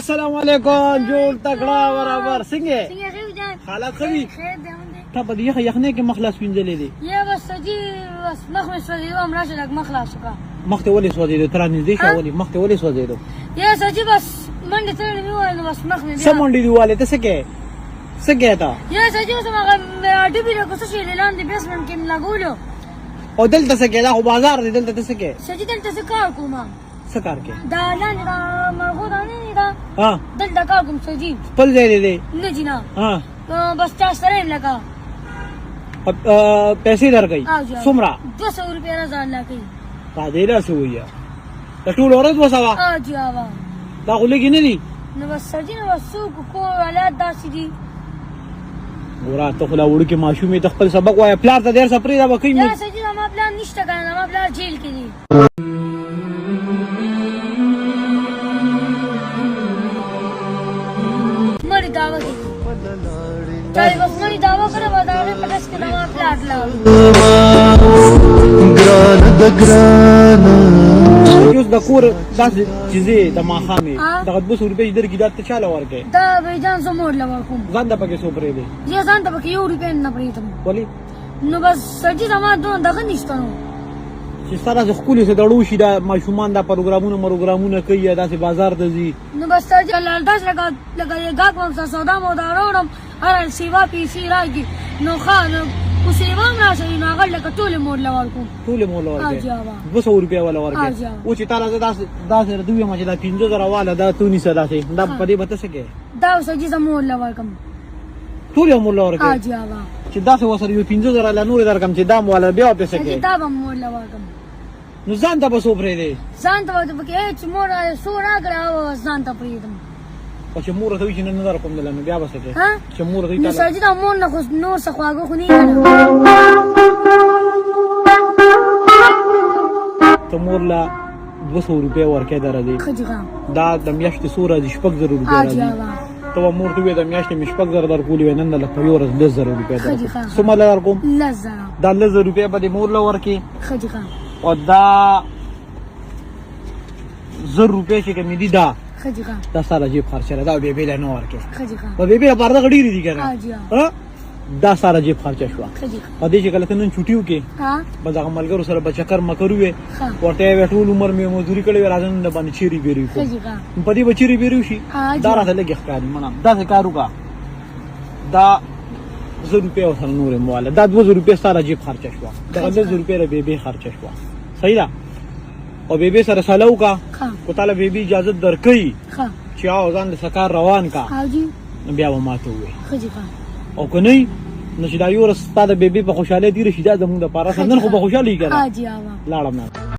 السلام علیکم جوړ تکړه برابر څنګه څنګه غو جان حالات خوي خیر دی مونږ ته په دې یخنه کې مخلص وینځلې دي یا بس سجی بس مخ مې سوځي و امراشه لګ مخلاص کا مخته ولې سوځېدو تر نږدې شو ولې مخته ولې سوځېدو یا سجی بس منډه ته مې وایي بس مخ مې سمونډې دیواله ته څه تا یا سجی اوس ما ډبې له کوڅه شي لاندې بیسمنټ کې لګولو او دلته څه کې دا خو بازار دی دلته څه کې سجی دلته څه کار کوم څه کار کې دا لاندې دا مرغو دا نه دا ها دلته کار کوم سجی خپل ځای دی نه جنا ها بس چا سره لگا پیسې درکې څومره 200 روپیا راځه لکې تا دې لا سویا د ټول ورځ وسوا جی آوا دا خو لګی نه دي نو بس سجی نو سوق کو حالات داسې دي ګوره ته خو لا وړوکې ماشومې ته خپل سبق وایه پلار ته ډېر څه پرېږده به کوي یا سجی زما پلان نشته که نه زما پلار جیل کې دي مړي دعوه کې دي چا بس مړي دعوه کړې وه د هغې په ډس کې زما پلار اوس د کور داسې چیزې د ماښامې دغه 200 روپۍ چې درکړي دا ته چاله ورکړې دا بېجان زه مور له ورکوم ځان ته پکې څو پرېږدې یا ځان ته پکې 1 روپۍ نه پرېږدم ولې نو بس سجي زما دونه دغه نشته نو چې ستا داسې ښکلې څه دړو شي دا ماشومان دا پروګرامونه کوي یا داسې بازار ته ځي نو بس سجي داسې لکه یې ګاک وم سره سودا مودا راوړم هر سیوا پیسې راکړي نو ښه نو خو سیوا هم راشي نو هغه لکه ټولې مور له ورکوم ټولې مور له ورکړې 200 روپۍ وله ورکړې اوس چې تاله زه داسې درته ووایم چې دا 50,000 واله دا تو نیسه داسې دا په دې به ته څه کوې دا سجي زه مور له ورکم ټولې مور له ورکړې چې داسې ورسره یو 50,000 له نورې درکړم چې دا م واله بیا ورپسې کوې دا به مور له ورکم نو ځان ته به څو پرېږدې ځان ته به پکې چې مور څو راکړه او ځان ته پرېږدم او چې مور ته وایي چې نه درکوم دله نو بیا به څه کوې چې مور ته نو سجي دا مور نه خو نور څه خواږه خو نه یې ته مور له 200 روپۍ ورکړې دره دی دا د میاشتې څو راځي 6,000 روپۍ راځي ته به مور ته ووایې د میاشتې مې 6,000 درکولې وې نن دله په یو ورځ 10,000 روپۍ درکوم څومره له درکوم 10,000 دا 10,000 روپۍ به دې مور له ورکړې ښه دي او دا 1000 روپۍ چې کومې دي دا ستا له جیب خرچه ده دا بېبې له نه ورکړې په بېبې لپاره دغه ډېرې دي که نه دا ستا له جیب خرچه شوه په دې چې کله ته نن چوټي وکړې بس هغه ملګرو سره به چکر مکر وې ورته یې وې ټول عمر مې مزدوري کړې وې راځه نن د باندې چیرې بیرې وکړو په دې به چیرې بیرې وشي دا راته لږې ښکاري منه داسې کار وکړه دا 1000 روپۍ ورسره نورې مو واله دا 200 روپۍ ستا له جیب خرچه شوه دغه 10 روپۍ له بېبې خرچه شوه صحیح ده او بېبې سره سله وکړه خو تا له بېبې اجازت درکوي چې او ځان د سکار روان کا نو بیا به ماته ووایې او که نه نو چې دا یو ورځ ستا د بېبې په خوشحالۍ تېره شي دا زموږ دپاره نن خو به خوشحاله یي که نه لاړم نه